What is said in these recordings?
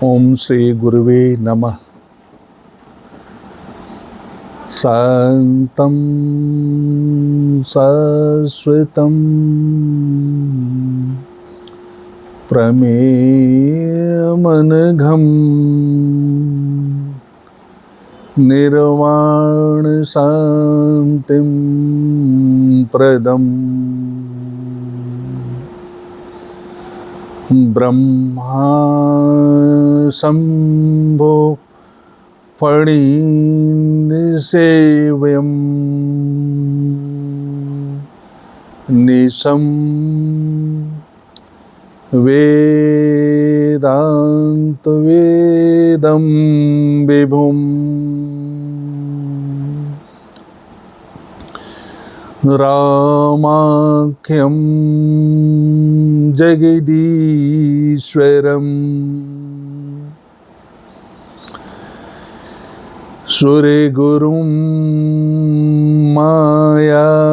ओम श्री गुरुवे नमः। शांतं शाश्वतं प्रमेयमनघं निर्वाण शान्तिं प्रदम् ब्रह्मा शम्भो फणीन्द्रसेव्यं निशं वेदान्तवेदं विभुम् रामाख्यं जगदीश्वरम् सूर्यगुरुं मायामनुष्यं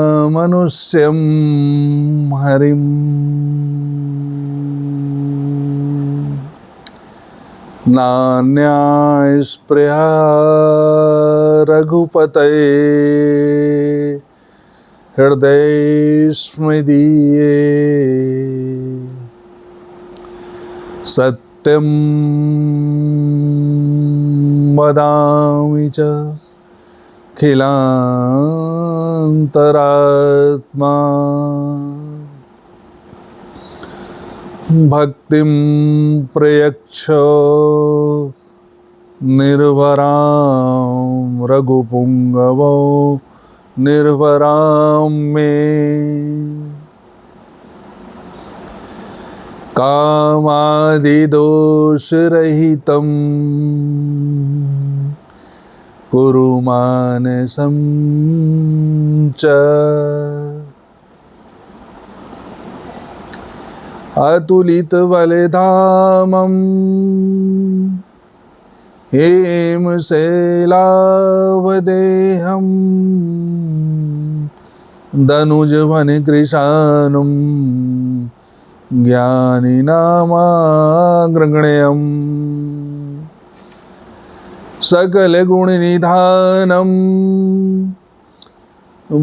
हरिम् नान्यास्पृहा रघुपतये हृदयेऽस्मदीये सत्यं वदामि च खिलान्तरात्मा भक्तिं प्रयच्छ निर्भरां रघुपुङ्गवो निर्भरां मे कामादिदोषरहितं कुरु मानसं च अतुलितबलधामं हेमशैलावदेहं दनुजवनकृशानुं ज्ञानिनामाग्रगण्यम् सकलगुणनिधानं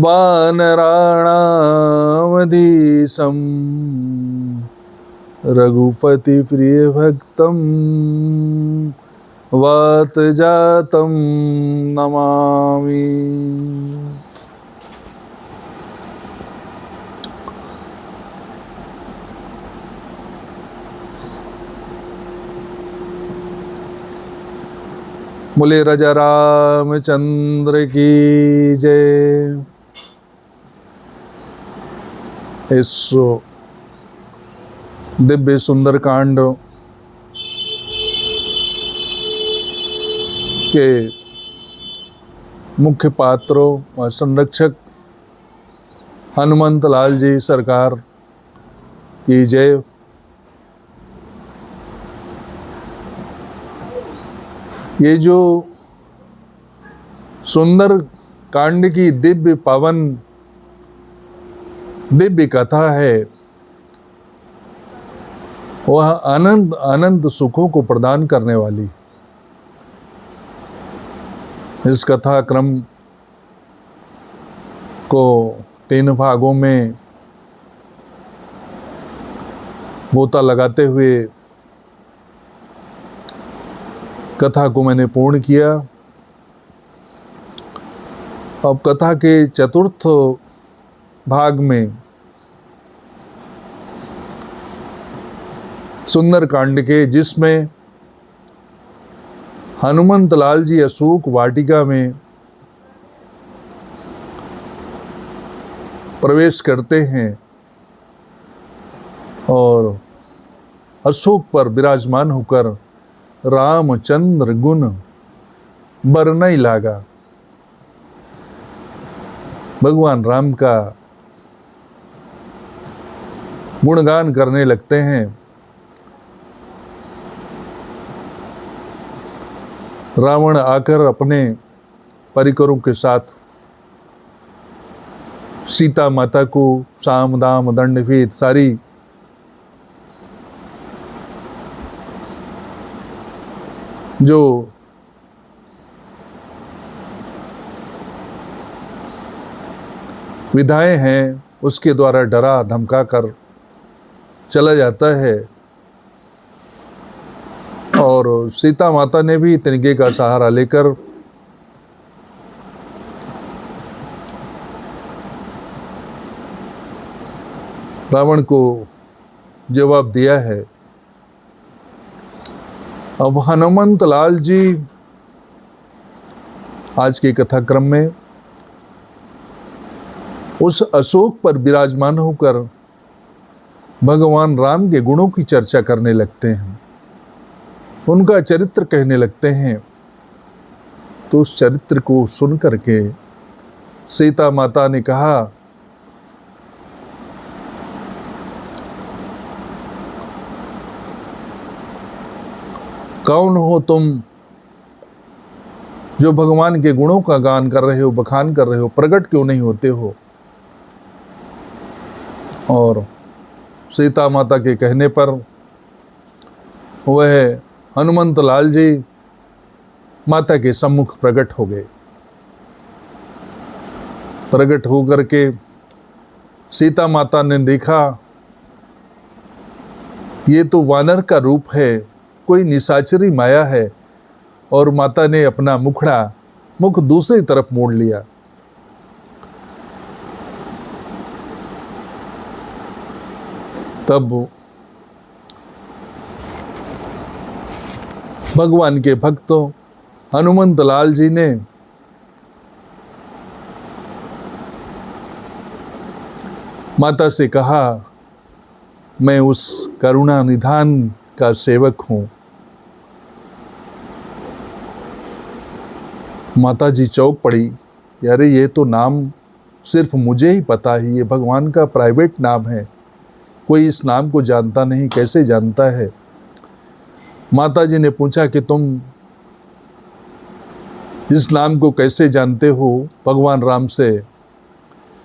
वानराणामधीशं रघुपतिप्रियभक्तं वातजातं नमामि। बोले राजा रामचंद्र की जय। इस दिव्य सुंदर कांड के मुख्य पात्रों और संरक्षक हनुमंत लाल जी सरकार की जय। ये जो सुंदर कांड की दिव्य पावन दिव्य कथा है, वह अनंत अनंत सुखों को प्रदान करने वाली। इस कथा क्रम को 3 भागों में गोता लगाते हुए कथा को मैंने पूर्ण किया। अब कथा के चतुर्थ भाग में सुंदर कांड के, जिसमें हनुमंत लाल जी अशोक वाटिका में प्रवेश करते हैं और अशोक पर विराजमान होकर रामचंद्र गुण बरनई लागा। भगवान राम का गुणगान करने लगते हैं। रावण आकर अपने परिकरों के साथ सीता माता को साम दाम दंड भेद सारी जो विधाएं हैं उसके द्वारा डरा धमका कर चला जाता है। और सीता माता ने भी तिनके का सहारा लेकर रावण को जवाब दिया है। अब हनुमंत लाल जी आज के कथाक्रम में उस अशोक पर विराजमान होकर भगवान राम के गुणों की चर्चा करने लगते हैं, उनका चरित्र कहने लगते हैं। तो उस चरित्र को सुन करके सीता माता ने कहा, कौन हो तुम जो भगवान के गुणों का गान कर रहे हो, बखान कर रहे हो, प्रकट क्यों नहीं होते हो? और सीता माता के कहने पर वह हनुमंत लाल जी माता के सम्मुख प्रकट हो गए। प्रकट होकर के सीता माता ने देखा ये तो वानर का रूप है, कोई निशाचरी माया है, और माता ने अपना मुख दूसरी तरफ मोड़ लिया। तब भगवान के भक्तों हनुमंत लाल जी ने माता से कहा, मैं उस करुणा निधान का सेवक हूं। माता जी चौंक पड़ी, यारे ये तो नाम सिर्फ मुझे ही पता है, ये भगवान का प्राइवेट नाम है, कोई इस नाम को जानता नहीं, कैसे जानता है? माता जी ने पूछा कि तुम इस नाम को कैसे जानते हो भगवान राम से,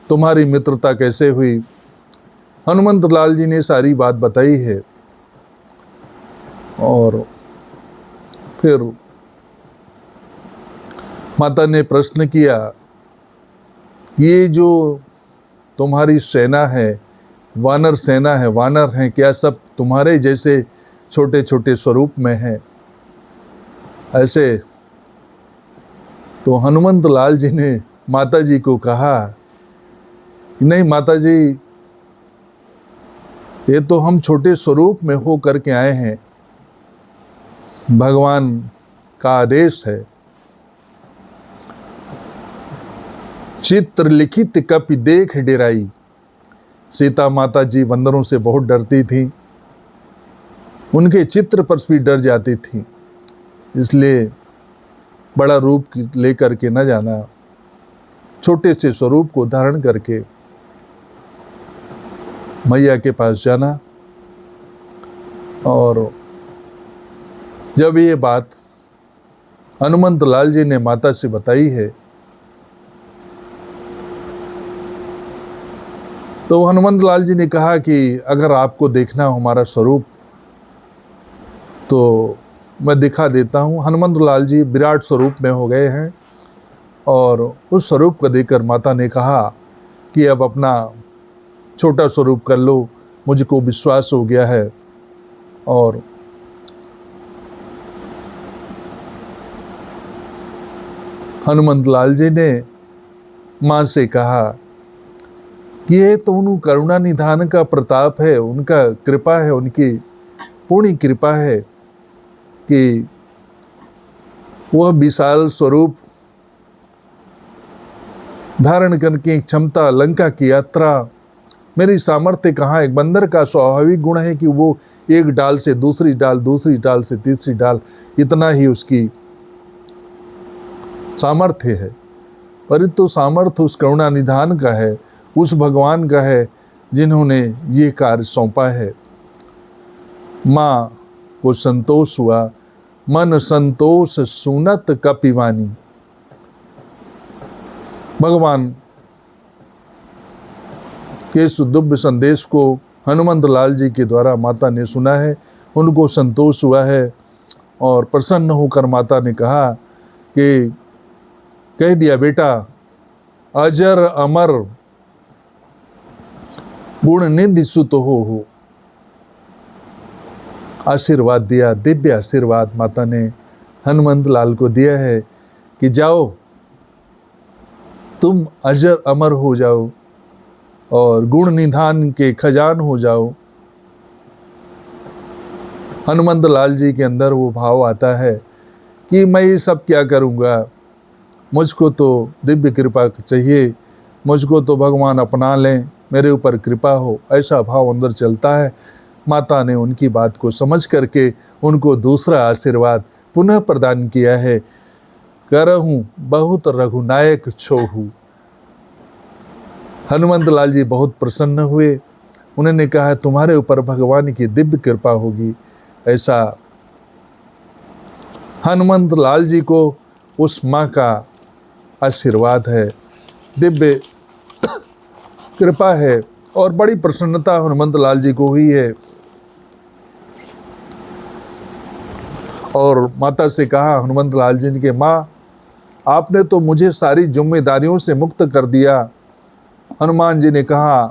तुम्हारी मित्रता कैसे हुई? हनुमंत लाल जी ने सारी बात बताई है। और फिर माता ने प्रश्न किया, ये जो तुम्हारी सेना है, वानर सेना है, वानर हैं, क्या सब तुम्हारे जैसे छोटे छोटे स्वरूप में हैं? ऐसे तो हनुमंत लाल जी ने माता जी को कहा, नहीं माता जी, ये तो हम छोटे स्वरूप में हो करके आए हैं, भगवान का आदेश है। चित्र लिखित कपि देख डेराई। सीता माता जी बंदरों से बहुत डरती थी, उनके चित्र पर भी डर जाती थी, इसलिए बड़ा रूप लेकर के न जाना, छोटे से स्वरूप को धारण करके मैया के पास जाना। और जब ये बात हनुमंत लाल जी ने माता से बताई है, तो हनुमंत लाल जी ने कहा कि अगर आपको देखना हो हमारा स्वरूप तो मैं दिखा देता हूँ। हनुमंत लाल जी विराट स्वरूप में हो गए हैं, और उस स्वरूप को देखकर माता ने कहा कि अब अपना छोटा स्वरूप कर लो, मुझको विश्वास हो गया है। और हनुमंत लाल जी ने माँ से कहा कि ये तो उन करुणा निधान का प्रताप है, उनका कृपा है, उनकी पूर्ण कृपा है कि वह विशाल स्वरूप धारण करने की क्षमता, लंका की यात्रा, मेरी सामर्थ्य कहाँ? एक बंदर का स्वाभाविक गुण है कि वो एक डाल से दूसरी डाल, दूसरी डाल से तीसरी डाल, इतना ही उसकी सामर्थ्य है। परंतु सामर्थ्य उस करुणा निधान का है, उस भगवान का है जिन्होंने ये कार्य सौंपा है। माँ को संतोष हुआ, मन संतोष सुनत कपिवानी। भगवान कि इस दिव्य संदेश को हनुमंत लाल जी के द्वारा माता ने सुना है। उनको संतोष हुआ है और प्रसन्न होकर माता ने कहा कि कह दिया, बेटा अजर अमर गुण निधि सुत हो। आशीर्वाद दिया, दिव्य आशीर्वाद माता ने हनुमंत लाल को दिया है कि जाओ तुम अजर अमर हो जाओ और गुण निधान के खजान हो जाओ। हनुमंत लाल जी के अंदर वो भाव आता है कि मैं ये सब क्या करूँगा, मुझको तो दिव्य कृपा चाहिए, मुझको तो भगवान अपना लें, मेरे ऊपर कृपा हो, ऐसा भाव अंदर चलता है। माता ने उनकी बात को समझ करके उनको दूसरा आशीर्वाद पुनः प्रदान किया है, करहूँ बहुत रघुनायक छोहू। हनुमंत लाल जी बहुत प्रसन्न हुए। उन्होंने कहा तुम्हारे ऊपर भगवान की दिव्य कृपा होगी। ऐसा हनुमंत लाल जी को उस माँ का आशीर्वाद है, दिव्य कृपा है और बड़ी प्रसन्नता हनुमंत लाल जी को हुई है। और माता से कहा हनुमंत लाल जी ने कि माँ आपने तो मुझे सारी जिम्मेदारियों से मुक्त कर दिया। हनुमान जी ने कहा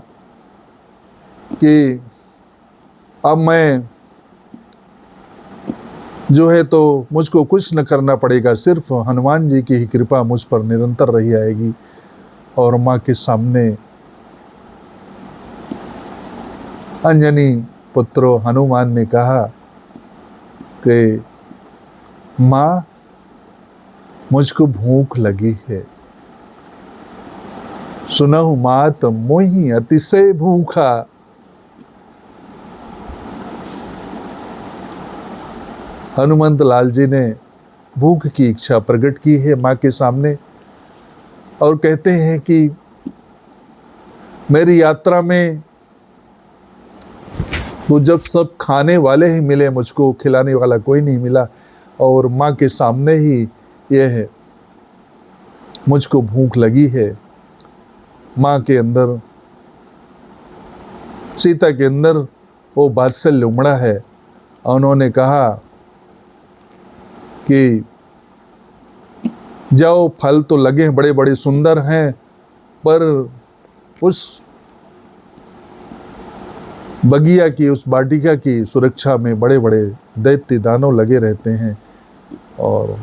कि अब मैं जो है तो मुझको कुछ न करना पड़ेगा, सिर्फ हनुमान जी की ही कृपा मुझ पर निरंतर रही आएगी। और माँ के सामने अंजनी पुत्रो हनुमान ने कहा कि माँ मुझको भूख लगी है, सुनहु मात मोहि अतिशय भूखा। हनुमंत लाल जी ने भूख की इच्छा प्रकट की है माँ के सामने और कहते हैं कि मेरी यात्रा में तो जब सब खाने वाले ही मिले, मुझको खिलाने वाला कोई नहीं मिला और माँ के सामने ही यह है, मुझको भूख लगी है। माँ के अंदर, सीता के अंदर वो वात्सल्य उमड़ा है। उन्होंने कहा कि जाओ फल तो लगे बड़े बड़े सुंदर हैं, पर उस बगिया की, उस वाटिका की सुरक्षा में बड़े बड़े दैत्य दानव लगे रहते हैं। और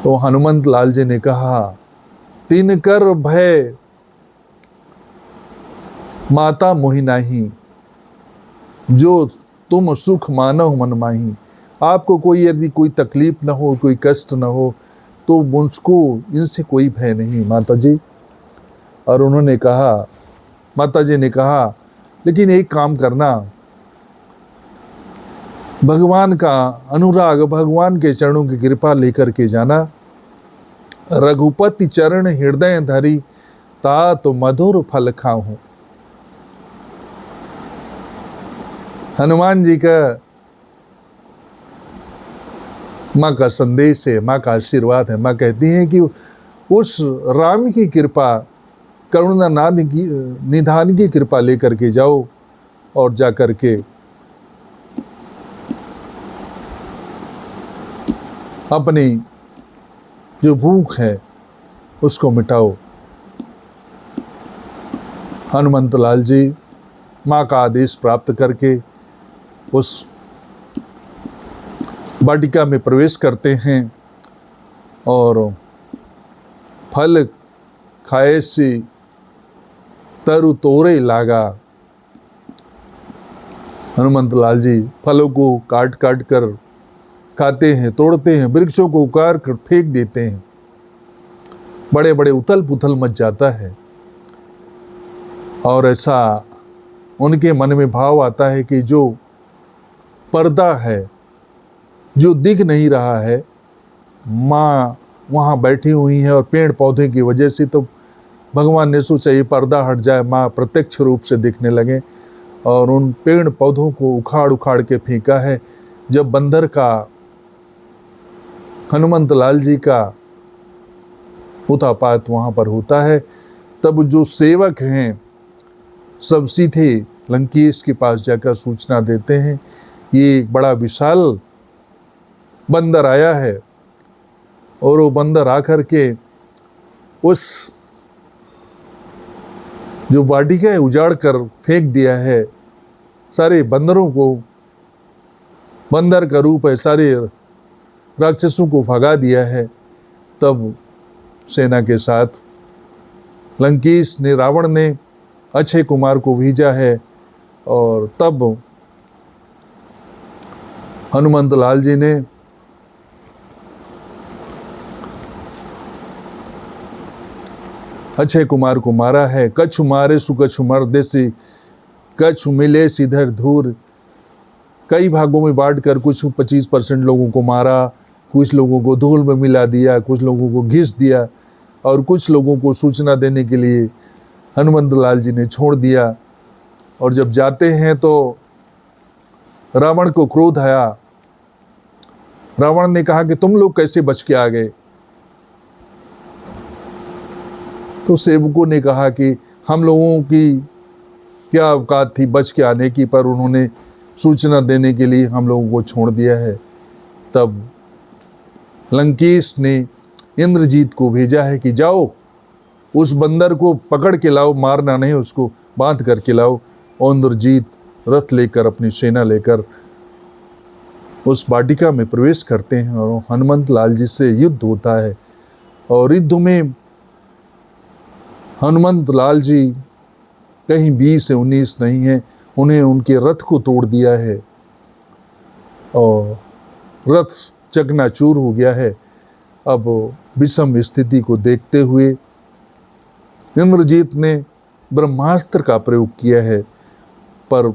तो हनुमंत लाल जी ने कहा तीन कर भय माता मोहि नाही, जो तुम सुख मानो मन माही। आपको कोई यदि कोई तकलीफ न हो, कोई कष्ट न हो, तो मुझको इनसे कोई भय नहीं माता जी। और उन्होंने कहा, माता जी ने कहा लेकिन एक काम करना, भगवान का अनुराग, भगवान के चरणों की कृपा लेकर के जाना। रघुपति चरण हृदय धरी, ता तो मधुर फल खाऊं। हनुमान जी का माँ का संदेश है, माँ का आशीर्वाद है। माँ कहती हैं कि उस राम की कृपा, करुणा निधान की कृपा लेकर के जाओ और जा कर के अपनी जो भूख है उसको मिटाओ। हनुमंत लाल जी माँ का आदेश प्राप्त करके उस वाटिका में प्रवेश करते हैं और फल खाए से तरु तोरे लागा। हनुमंत लाल जी फलों को काट काट कर खाते हैं, तोड़ते हैं, वृक्षों को उखाड़ कर फेंक देते हैं। बड़े बड़े उथल पुथल मच जाता है और ऐसा उनके मन में भाव आता है कि जो पर्दा है, जो दिख नहीं रहा है, माँ वहाँ बैठी हुई है और पेड़ पौधे की वजह से तो भगवान ने सोचा ये पर्दा हट जाए, माँ प्रत्यक्ष रूप से दिखने लगे और उन पेड़ पौधों को उखाड़ उखाड़ के फेंका है। जब बंदर का, हनुमंत लाल जी का उतापात वहाँ पर होता है, तब जो सेवक हैं सब सीधे लंकेश के पास जाकर सूचना देते हैं, ये एक बड़ा विशाल बंदर आया है, और वो बंदर आकर के उस जो वाटिका है उजाड़ कर फेंक दिया है, सारे बंदरों को, बंदर का रूप है, सारे राक्षसों को भगा दिया है। तब सेना के साथ लंकेश ने, रावण ने अक्षय कुमार को भेजा है, और तब हनुमंत लाल जी ने अक्षय कुमार को मारा है। कछु मारे सुकछु मर्देसी, कछु मिले सीधर धूर। कई भागों में बांट कर कुछ 25% लोगों को मारा, कुछ लोगों को धूल में मिला दिया, कुछ लोगों को घिस दिया, और कुछ लोगों को सूचना देने के लिए हनुमंत लाल जी ने छोड़ दिया। और जब जाते हैं तो रावण को क्रोध आया। रावण ने कहा कि तुम लोग कैसे बच के आ गए? तो सेवकों ने कहा कि हम लोगों की क्या औकात थी बच के आने की, पर उन्होंने सूचना देने के लिए हम लोगों को छोड़ दिया है। तब लंकेश ने इंद्रजीत को भेजा है कि जाओ उस बंदर को पकड़ के लाओ, मारना नहीं, उसको बांध करके लाओ। और इंद्रजीत रथ लेकर, अपनी सेना लेकर उस वाटिका में प्रवेश करते हैं, और हनुमंत लाल जी से युद्ध होता है। और युद्ध में हनुमंत लाल जी कहीं 20 से 19 नहीं है, उन्हें उनके रथ को तोड़ दिया है, और रथ चकनाचूर हो गया है। अब विषम स्थिति को देखते हुए इंद्रजीत ने ब्रह्मास्त्र का प्रयोग किया है, पर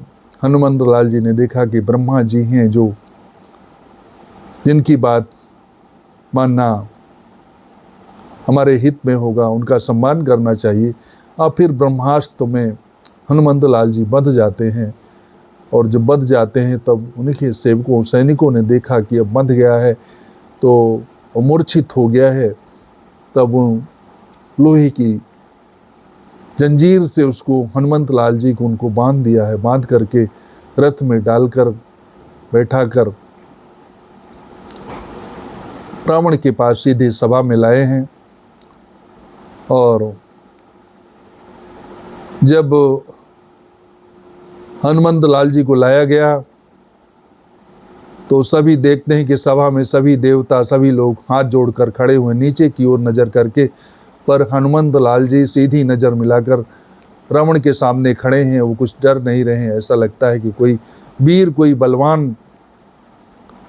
हनुमंत लाल जी ने देखा कि ब्रह्मा जी हैं जो, जिनकी बात मानना हमारे हित में होगा, उनका सम्मान करना चाहिए। और फिर ब्रह्मास्त्र में हनुमंत लाल जी बंध जाते हैं, और जब बंध जाते हैं तब उनके सेवकों, सैनिकों ने देखा कि अब बंध गया है, तो मूर्छित हो गया है। तब लोहे की जंजीर से उसको, हनुमंत लाल जी को उनको बांध दिया है, बांध करके रथ में डालकर बैठा कर रावण के पास सीधे सभा में लाए हैं। और जब हनुमंत लाल जी को लाया गया तो सभी देखते हैं कि सभा में सभी देवता, सभी लोग हाथ जोड़कर खड़े हुए, नीचे की ओर नजर करके, पर हनुमंत लाल जी सीधी नजर मिलाकर रावण के सामने खड़े हैं। वो कुछ डर नहीं रहे हैं, ऐसा लगता है कि कोई वीर, कोई बलवान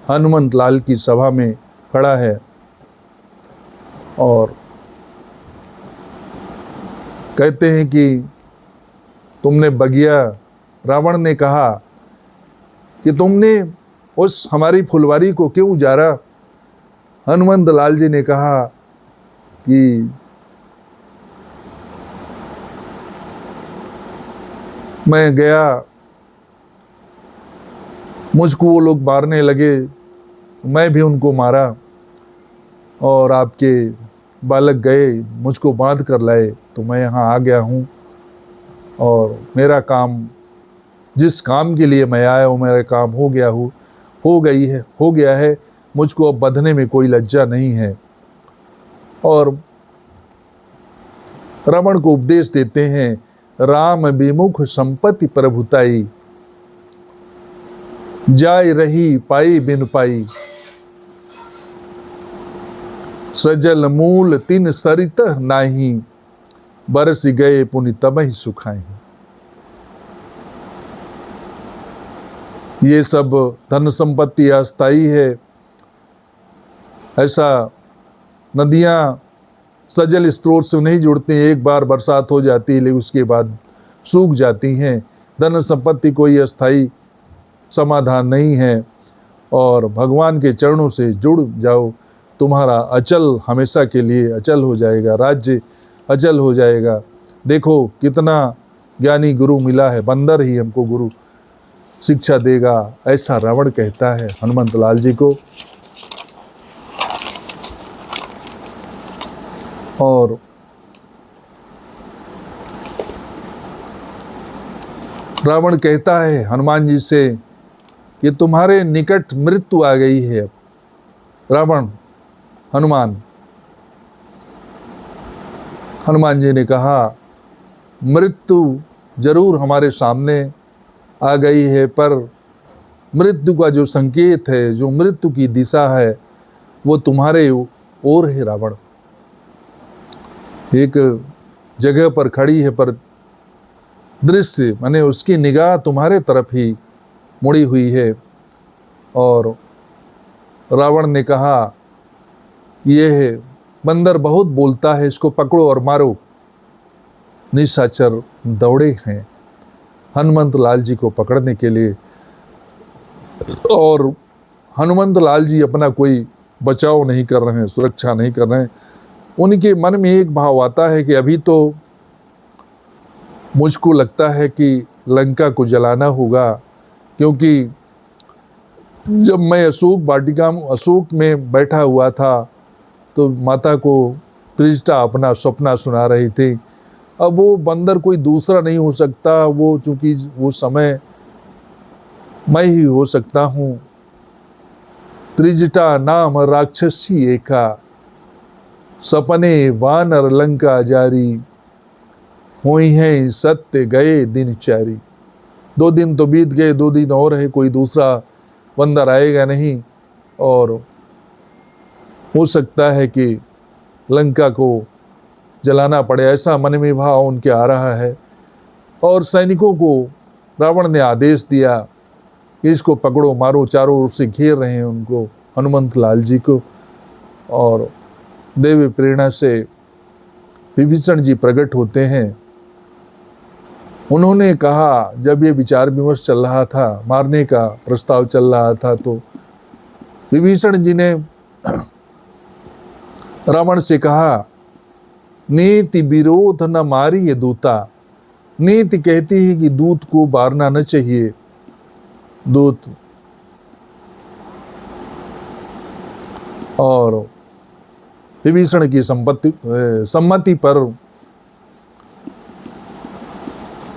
हनुमंत लाल की सभा में खड़ा है। और कहते हैं कि तुमने बगिया, रावण ने कहा कि तुमने उस हमारी फुलवारी को क्यों उजाड़ा? हनुमंत लाल जी ने कहा कि मैं गया, मुझको वो लोग मारने लगे, मैं भी उनको मारा, और आपके बालक गए मुझको बांध कर लाए, तो मैं यहाँ आ गया हूँ। और मेरा काम, जिस काम के लिए मैं आया हूँ, मेरा काम हो गया है, मुझको अब बंधने में कोई लज्जा नहीं है। और रावण को उपदेश देते हैं, राम विमुख संपत्ति प्रभुताई, जाय रही पाई बिन पाई, सजल मूल तिन सरित नाही, बरस गए पुनि तबहि सुखाई। ये सब धन संपत्ति अस्थायी है। ऐसा नदियाँ सजल स्रोत से नहीं जुड़ती, एक बार बरसात हो जाती है लेकिन उसके बाद सूख जाती हैं। धन संपत्ति कोई अस्थायी समाधान नहीं है। और भगवान के चरणों से जुड़ जाओ, तुम्हारा अचल हमेशा के लिए अचल हो जाएगा, राज्य अचल हो जाएगा। देखो कितना ज्ञानी गुरु मिला है, बंदर ही हमको गुरु शिक्षा देगा, ऐसा रावण कहता है हनुमंत लाल जी को। और रावण कहता है हनुमान जी से कि तुम्हारे निकट मृत्यु आ गई है। रावण हनुमान जी ने कहा मृत्यु जरूर हमारे सामने आ गई है, पर मृत्यु का जो संकेत है, जो मृत्यु की दिशा है, वो तुम्हारे ओर है रावण। एक जगह पर खड़ी है, पर दृश्य माने उसकी निगाह तुम्हारे तरफ ही मुड़ी हुई है। और रावण ने कहा यह बंदर बहुत बोलता है, इसको पकड़ो और मारो। निशाचर दौड़े हैं हनुमंत लाल जी को पकड़ने के लिए, और हनुमंत लाल जी अपना कोई बचाव नहीं कर रहे हैं, सुरक्षा नहीं कर रहे हैं। उनके मन में एक भाव आता है कि अभी तो मुझको लगता है कि लंका को जलाना होगा, क्योंकि जब मैं अशोक में बैठा हुआ था तो माता को त्रिजटा अपना सपना सुना रही थी। अब वो बंदर कोई दूसरा नहीं हो सकता, वो चूंकि वो समय मैं ही हो सकता हूँ। त्रिजटा नाम राक्षसी एका, सपने वानर लंका जारी, हुई है सत्य गए दिन चारी। 2 दिन तो बीत गए, 2 दिन और है, कोई दूसरा बंदर आएगा नहीं, और हो सकता है कि लंका को जलाना पड़े, ऐसा मन में भाव उनके आ रहा है। और सैनिकों को रावण ने आदेश दिया कि इसको पकड़ो मारो। चारों ओर से घेर रहे हैं उनको, हनुमंत लाल जी को। और देवी प्रेरणा से विभीषण जी प्रकट होते हैं। उन्होंने कहा, जब ये विचार विमर्श चल रहा था, मारने का प्रस्ताव चल रहा था, तो विभीषण जी ने रावण से कहा नीति विरोध न मारी ये दूता। नीति कहती है कि दूत को मारना न चाहिए। दूत और विभीषण की सम्मति पर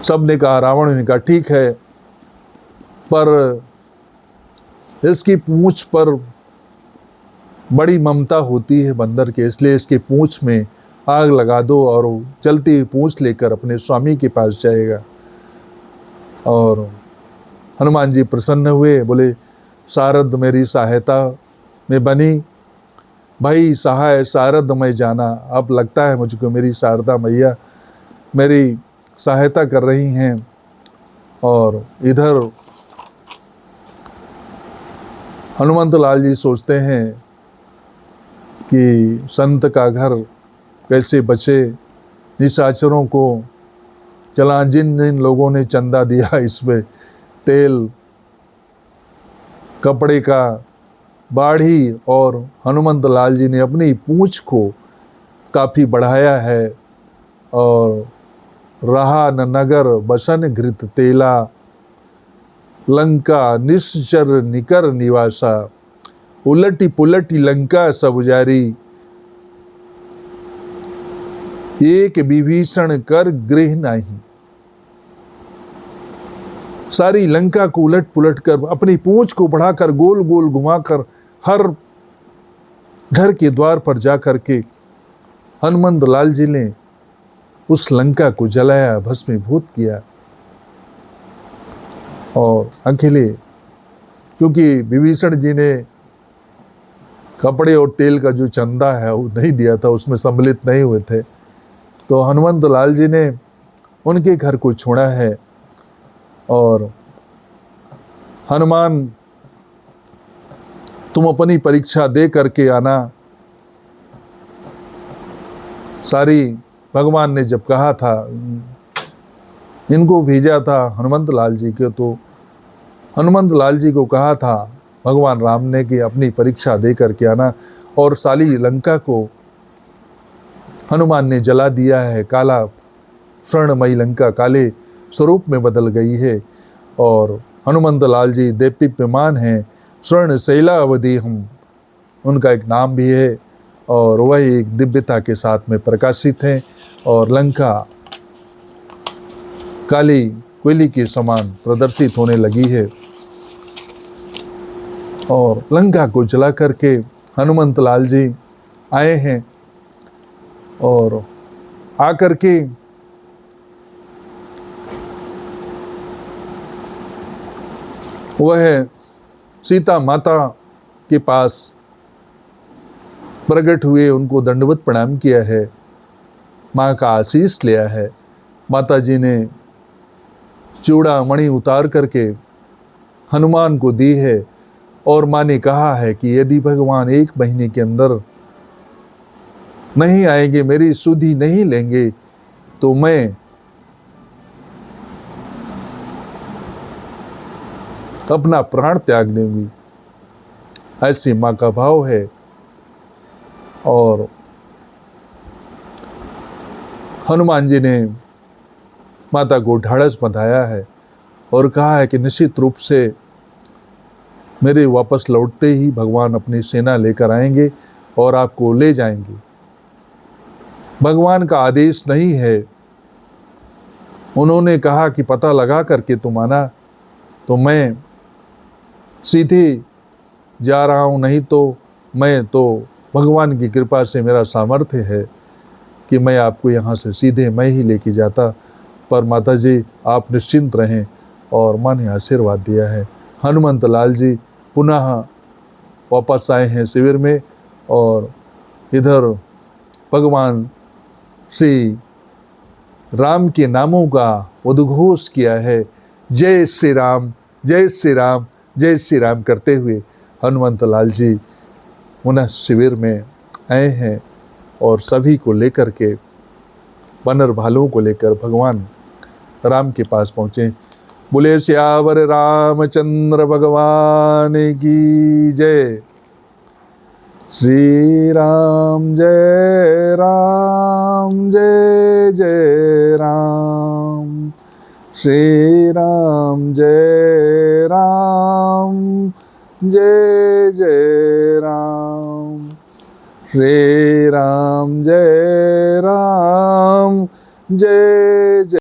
सबने कहा, रावण ने कहा ठीक है, पर इसकी पूंछ पर बड़ी ममता होती है बंदर के, इसलिए इसके पूंछ में आग लगा दो और चलती हुई पूंछ लेकर अपने स्वामी के पास जाएगा। और हनुमान जी प्रसन्न हुए, बोले सारद मेरी सहायता में बनी, भाई सहाय सारद मैं जाना। अब लगता है मुझको मेरी शारदा मैया मेरी सहायता कर रही हैं। और इधर हनुमंत लाल जी सोचते हैं कि संत का घर कैसे बचे, निशाचरों को चला। जिन जिन लोगों ने चंदा दिया, इसमें तेल, कपड़े का बाढ़ी, और हनुमंत लाल जी ने अपनी पूंछ को काफ़ी बढ़ाया है। और रहा न नगर बसन घृत तेला, लंका निश्चर निकर निवासा, उलटी पुलटी लंका सब जारी, एक विभीषण कर गृह नहीं। सारी लंका को उलट पुलट कर, अपनी पूंछ को बढ़ाकर, गोल गोल घुमाकर, हर घर के द्वार पर जाकर के हनुमंत लाल जी ने उस लंका को जलाया, भस्मीभूत किया। और अकेले, क्योंकि विभीषण जी ने कपड़े और तेल का जो चंदा है वो नहीं दिया था, उसमें सम्मिलित नहीं हुए थे, तो हनुमंत लाल जी ने उनके घर को छोड़ा है। और हनुमान तुम अपनी परीक्षा दे करके आना। सारी भगवान ने जब कहा था, इनको भेजा था हनुमंत लाल जी के, तो हनुमंत लाल जी को कहा था भगवान राम ने कि अपनी परीक्षा दे करके आना। और साली लंका को हनुमान ने जला दिया है। काला स्वर्णमयी लंका काले स्वरूप में बदल गई है। और हनुमंत लाल जी देदीप्यमान हैं, स्वर्ण शैलावधि हम उनका एक नाम भी है, और वह एक दिव्यता के साथ में प्रकाशित हैं। और लंका काली कोयले के समान प्रदर्शित होने लगी है। और लंका को जला करके हनुमंत लाल जी आए हैं और आकर के वह सीता माता के पास प्रकट हुए, उनको दंडवत प्रणाम किया है, माँ का आशीष लिया है। माता जी ने चूड़ा मणि उतार करके हनुमान को दी है और माँ ने कहा है कि यदि भगवान 1 महीने के अंदर नहीं आएंगे, मेरी सुधि नहीं लेंगे, तो मैं अपना प्राण त्याग दूंगी। ऐसी माँ का भाव है। और हनुमान जी ने माता को ढाढ़स बंधाया है और कहा है कि निश्चित रूप से मेरे वापस लौटते ही भगवान अपनी सेना लेकर आएंगे और आपको ले जाएंगे। भगवान का आदेश नहीं है। उन्होंने कहा कि पता लगा करके तुम आना, तो मैं सीधे जा रहा हूँ, नहीं तो मैं तो भगवान की कृपा से मेरा सामर्थ्य है कि मैं आपको यहाँ से सीधे मैं ही लेके जाता। पर माता जी आप निश्चिंत रहें। और माँ ने आशीर्वाद दिया है। हनुमंत लाल जी पुनः वापस आए हैं शिविर में और इधर भगवान श्री राम के नामों का उद्घोष किया है। जय श्री राम, जय श्री राम, जय श्री राम करते हुए हनुमंत लाल जी पुनः शिविर में आए हैं और सभी को लेकर के, वानर भालुओं को लेकर भगवान राम के पास पहुँचे। बोले सियावर रामचंद्र भगवान की जय। श्री राम जय राम, जय जय राम। श्री राम जय राम, जय जय राम। श्री राम जय राम, जय